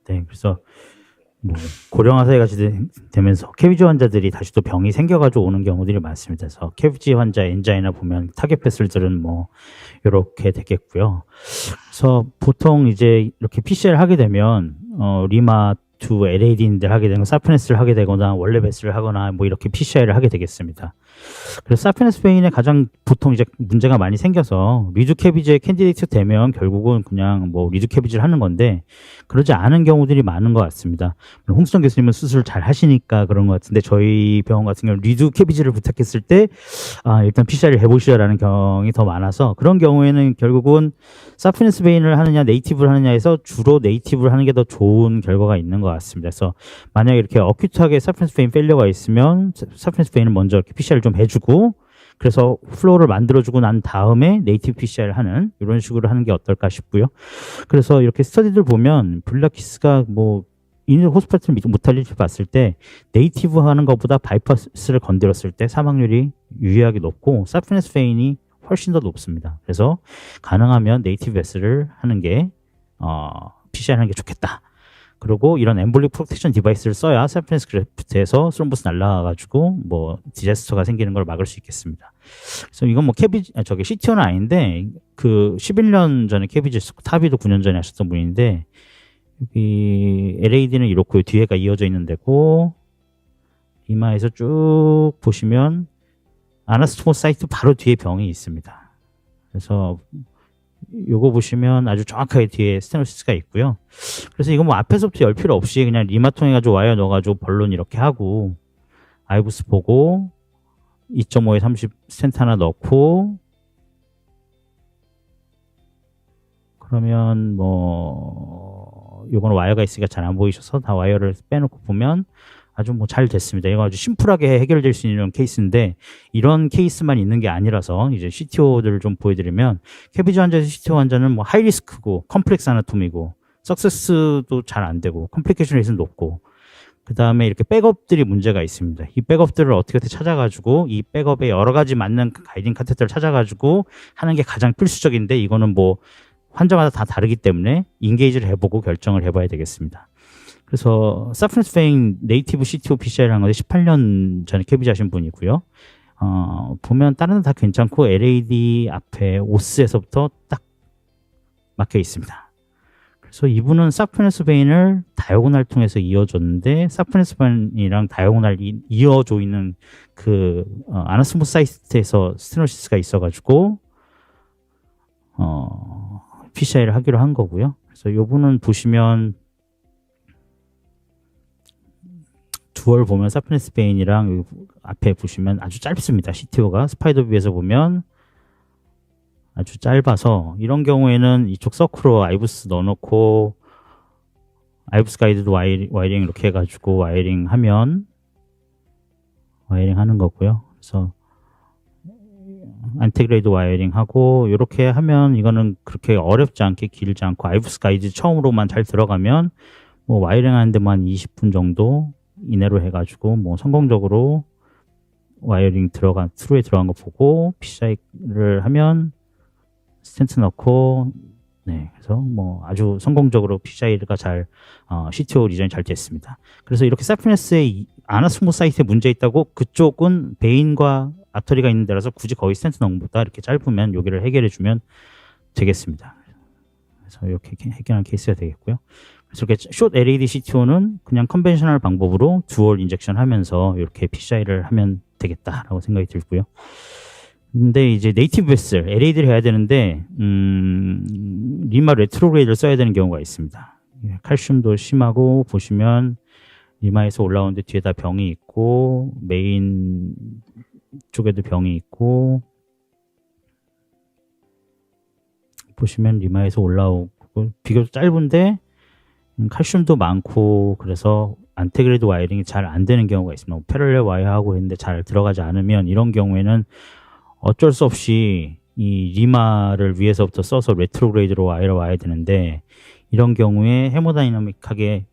네, 그래서 뭐 고령 화사가 되면서 캐비지 환자들이 다시 또 병이 생겨가지고 오는 경우들이 많습니다. 그래서 캐비지 환자 엔자이나 보면 타겟 패슬들은 뭐 이렇게 되겠고요. 그래서 보통 이제 이렇게 PCR 하게 되면 리마 투 LAD인들 하게 되면 사프네스를 하게 되거나 원래 베스를 하거나 뭐 이렇게 PCI를 하게 되겠습니다. 그래서 사프네스 베인에 가장 보통 이제 문제가 많이 생겨서 리두 캐비지에 캔디데이트 되면 결국은 그냥 뭐 리두 캐비지를 하는 건데 그러지 않은 경우들이 많은 것 같습니다. 홍수정 교수님은 수술 잘 하시니까 그런 것 같은데 저희 병원 같은 경우는 리두 캐비지를 부탁했을 때 일단 PCR을 해보시라는 경우가 더 많아서 그런 경우에는 결국은 사프네스 베인을 하느냐 네이티브를 하느냐에서 주로 네이티브를 하는 게 더 좋은 결과가 있는 것 같습니다. 그래서 만약에 이렇게 어큐트하게 사프네스 베인 페일러가 있으면 사프네스 베인을 먼저 이렇게 PCR을 좀 해주고 그래서 플로우를 만들어주고 난 다음에 네이티브 PCR을 하는 이런 식으로 하는 게 어떨까 싶고요. 그래서 이렇게 스터디들 보면 블라키스가 뭐 인일 호스피탈 모탈리티 봤을 때 네이티브 하는 것보다 바이파스를 건드렸을 때 사망률이 유의하게 높고 사프네스 베인이 훨씬 더 높습니다. 그래서 가능하면 네이티브 베스를 하는 게 PCR 하는 게 좋겠다. 그리고 이런 엠볼릭 프로텍션 디바이스를 써야 사프네스 그래프트에서 스롬보스 날라가가지고 뭐 디자스터가 생기는 걸 막을 수 있겠습니다. 그래서 이건 뭐 저기 CTO는 아닌데 그 11년 전에 캐비지 타비도 9년 전에 하셨던 분인데 여기 LAD는 이렇고 뒤에가 이어져 있는 데고 이마에서 쭉 보시면 아나스토모 사이트 바로 뒤에 병이 있습니다. 그래서 요거 보시면 아주 정확하게 뒤에 스테노시스가 있고요. 그래서 이거 뭐 앞에서부터 열 필요 없이 그냥 리마통 해가지고 와이어 넣어가지고 벌론 이렇게 하고 아이부스 보고 2.5에 30 스텐트 하나 넣고 그러면 뭐 요거는 와이어가 있으니까 잘 안 보이셔서 다 와이어를 빼놓고 보면 아주 뭐 잘 됐습니다. 이거 아주 심플하게 해결될 수 있는 케이스인데 이런 케이스만 있는 게 아니라서 이제 CTO들을 좀 보여드리면 캐비지 환자에서 CTO 환자는 뭐 하이리스크고 컴플렉스 아나토미고 석세스도 잘 안 되고 컴플리케이션 레이트는 높고 그 다음에 이렇게 백업들이 문제가 있습니다. 이 백업들을 어떻게 찾아가지고 이 백업에 여러 가지 맞는 가이딩 카테터를 찾아가지고 하는 게 가장 필수적인데 이거는 뭐 환자마다 다 다르기 때문에 인게이지를 해보고 결정을 해봐야 되겠습니다. 그래서 사프네스 베인 네이티브 CTO PCI를 한 건데 18년 전에 캐비지 하신 분이고요. 보면 다른 다 괜찮고 LAD 앞에 오스에서부터 딱 막혀 있습니다. 그래서 이분은 사프네스 베인을 다이아고날 통해서 이어줬는데 사프네스 베인이랑 다이아고날 이어져 있는 그 아나스모스 사이트에서 스테노시스가 있어가지고 PCI를 하기로 한 거고요. 그래서 이분은 보시면 두월 보면 사프네스 베인이랑 앞에 보시면 아주 짧습니다. CTO가 스파이더뷰에서 보면 아주 짧아서 이런 경우에는 이쪽 서크로 아이부스 넣어놓고 아이부스 가이드도 와이링 이렇게 해가지고 와이링 하면 와이링 하는 거고요. 그래서 안테그레이드 와이어링 하고 이렇게 하면 이거는 그렇게 어렵지 않게 길지 않고 아이부스 가이드 처음으로만 잘 들어가면 뭐 와이어링 하는 데만 20분 정도 이내로 해가지고 뭐 성공적으로 와이어링 트루에 들어간 거 보고 PCI를 하면 스텐트 넣고 네 그래서 뭐 아주 성공적으로 PCI가 잘 CTO 디자인 잘 됐습니다. 그래서 이렇게 사프네스의 아나스모스 사이트에 문제 있다고 그쪽은 베인과 아터리가 있는 데라서 굳이 거의 스텐트 넣은 것보다 이렇게 짧으면 여기를 해결해 주면 되겠습니다. 그래서 이렇게 해결하는 케이스가 되겠고요. 그래서 이렇게 숏 LED CTO는 그냥 컨벤셔널 방법으로 듀얼 인젝션 하면서 이렇게 PCI를 하면 되겠다라고 생각이 들고요. 근데 이제 네이티브 베슬 LAD를 해야 되는데 리마 레트로그레이드를 써야 되는 경우가 있습니다. 칼슘도 심하고 보시면 리마에서 올라오는데 뒤에다 병이 있고 메인 쪽에도 병이 있고 보시면 리마에서 올라오고 비교적 짧은데 칼슘도 많고 그래서 안테그레이드 와이어링이 잘 안 되는 경우가 있습니다. 패럴렐 와이어하고 했는데 잘 들어가지 않으면 이런 경우에는 어쩔 수 없이 이 리마를 위에서부터 써서 레트로그레이드로 와이어를 와야 되는데 이런 경우에 헤모다이나믹하게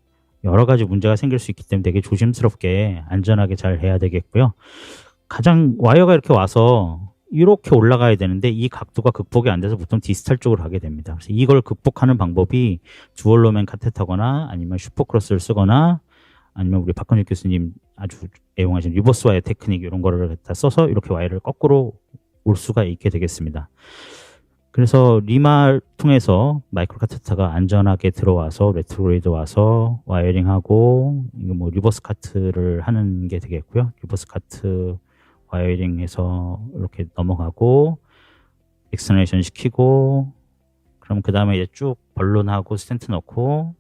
여러 가지 문제가 생길 수 있기 때문에 되게 조심스럽게 안전하게 잘 해야 되겠고요. 가장 와이어가 이렇게 와서 이렇게 올라가야 되는데 이 각도가 극복이 안 돼서 보통 디스탈 쪽으로 가게 됩니다. 그래서 이걸 극복하는 방법이 듀얼로맨 카테타거나 아니면 슈퍼크로스를 쓰거나 아니면 우리 박건일 교수님 아주 애용하신 리버스 와이어 테크닉 이런 거를 갖다 써서 이렇게 와이어를 거꾸로 올 수가 있게 되겠습니다. 그래서 리마 통해서 마이크로 카테타가 안전하게 들어와서 레트로그레이드 와서 와이어링하고 이거 뭐 리버스 카트를 하는 게 되겠고요. 리버스 카트 와이어링해서 이렇게 넘어가고 엑스터네이션 시키고 그럼 그 다음에 이제 쭉 번론하고 스텐트 넣고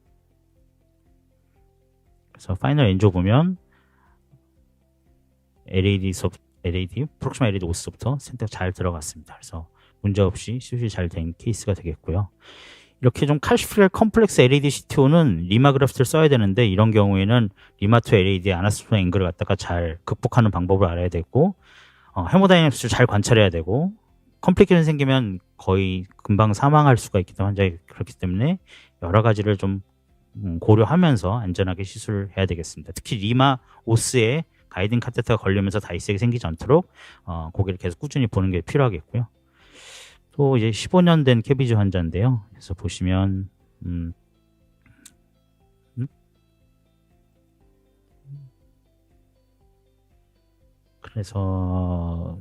그래서 파이널 엔조 보면 LAD 프록시마 LED 오스부터 스텐트가 잘 들어갔습니다. 그래서 문제없이 시술이 잘 된 케이스가 되겠고요. 이렇게 좀 칼시프리얼 컴플렉스 LED CTO는 리마 그래프트를 써야 되는데 이런 경우에는 리마 투 LAD의 아나스토 앵글을 갖다가 잘 극복하는 방법을 알아야 되고 헤모다이내믹스를 잘 관찰해야 되고 컴플리케이션 생기면 거의 금방 사망할 수가 있기 때문에 환자가 그렇기 때문에 여러 가지를 좀 고려하면서 안전하게 시술을 해야 되겠습니다. 특히 리마 오스에 가이딩 카테터가 걸리면서 다이색이 생기지 않도록 고개를 계속 꾸준히 보는 게 필요하겠고요. 또 이제 15년 된 캐비지 환자인데요. 그래서 보시면 그래서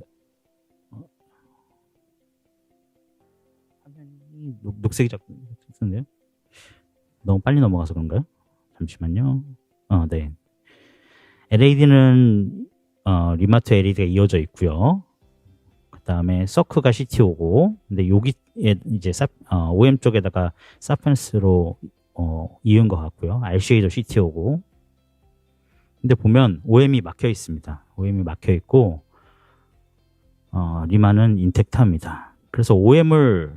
화면이 녹색이 자꾸 뜨는데요. 너무 빨리 넘어가서 그런가요? 잠시만요. 네. LAD는 리마트 LAD가 이어져 있고요. 그 다음에 서크가 CTO고, 근데 여기 이제 OM 쪽에다가 사펜스로 이은 것 같고요. RCA도 CTO고. 근데 보면 OM이 막혀 있습니다. OM이 막혀 있고 리마는 인텍트합니다. 그래서 OM을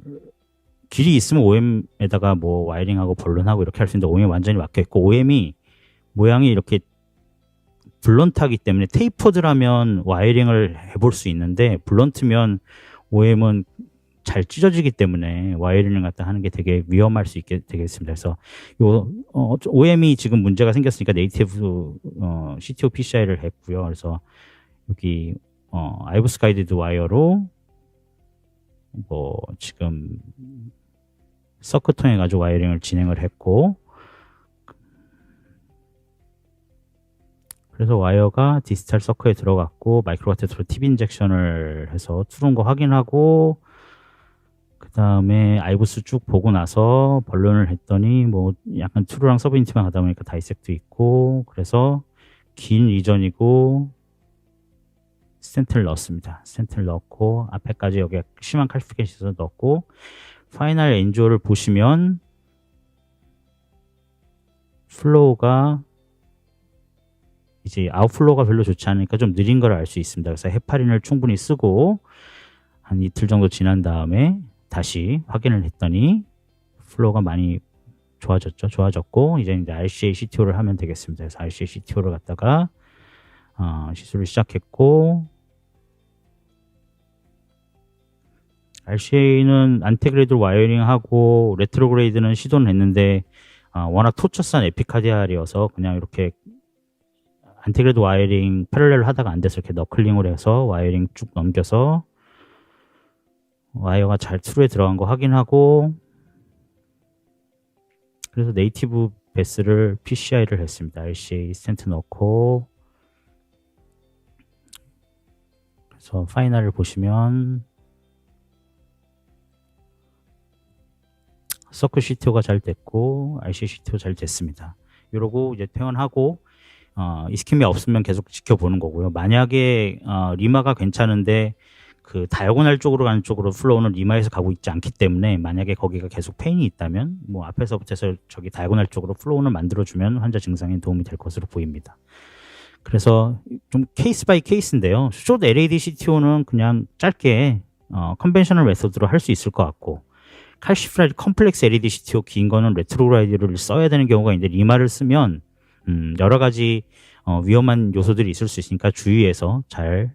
길이 있으면 OM에다가 뭐 와이링하고 번론하고 이렇게 할 수 있는데 OM이 완전히 막혀 있고 OM이 모양이 이렇게 블런트하기 때문에 테이퍼드라면 와이링을 해볼 수 있는데 블런트면 OM은 잘 찢어지기 때문에 와이링을 갖다 하는 게 되게 위험할 수 있게 되겠습니다. 그래서 요 OM이 지금 문제가 생겼으니까 네이티브 CTO PCI를 했고요. 그래서 여기 아이브스 가이드드 와이어로 뭐 지금 서크 통해 가지고 와이어링을 진행을 했고 그래서 와이어가 디지털 서크에 들어갔고 마이크로카테터로 팁 인젝션을 해서 뚫은 거 확인하고 그 다음에 아이브스 쭉 보고 나서 번론을 했더니 뭐 약간 트루랑 서브인티만 하다 보니까 다이섹도 있고 그래서 긴 리전이고 스텐트를 넣었습니다. 스텐트를 넣고 앞에까지 여기 심한 칼리피케이션을 넣었고 파이널 엔조를 보시면 플로우가 이제 아웃플로우가 별로 좋지 않으니까 좀 느린 걸 알 수 있습니다. 그래서 헤파린을 충분히 쓰고 한 이틀 정도 지난 다음에 다시 확인을 했더니 플로우가 많이 좋아졌죠. 좋아졌고 이제 RCA CTO를 하면 되겠습니다. 그래서 RCA CTO를 갖다가 시술을 시작했고 RCA는 안테그레이드 와이어링하고 레트로그레이드는 시도는 했는데 워낙 토처스한 에피카디알이어서 그냥 이렇게 안테그레이드 와이어링 패럴렐을 하다가 안 돼서 이렇게 너클링을 해서 와이어링 쭉 넘겨서 와이어가 잘 트루에 들어간 거 확인하고 그래서 네이티브 베스를 PCI를 했습니다. RCA 스텐트 넣고 그래서 파이널을 보시면 서클 CTO가 잘 됐고 RCA CTO 잘 됐습니다. 이러고 이제 퇴원하고 이스케미아 없으면 계속 지켜보는 거고요. 만약에 리마가 괜찮은데 그 다이아고널 쪽으로 가는 쪽으로 플로우는 리마에서 가고 있지 않기 때문에 만약에 거기가 계속 페인이 있다면 뭐 앞에서부터 해서 저기 다이아고널 쪽으로 플로우를 만들어주면 환자 증상에 도움이 될 것으로 보입니다. 그래서 좀 케이스 바이 케이스인데요. 숏 LAD CTO는 그냥 짧게 컨벤셔널 메소드로 할 수 있을 것 같고 칼시프라이드 컴플렉스 LED CTO 긴 거는 레트로그라이드를 써야 되는 경우가 있는데 리마를 쓰면 여러 가지 위험한 요소들이 있을 수 있으니까 주의해서 잘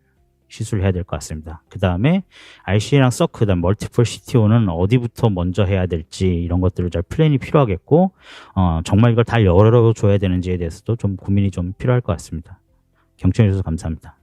시술을 해야 될 것 같습니다. 그 다음에 RCA랑 서크, 그다음 멀티플 CTO는 어디부터 먼저 해야 될지 이런 것들을 잘 플랜이 필요하겠고 정말 이걸 다 열어줘야 되는지에 대해서도 좀 고민이 좀 필요할 것 같습니다. 경청해 주셔서 감사합니다.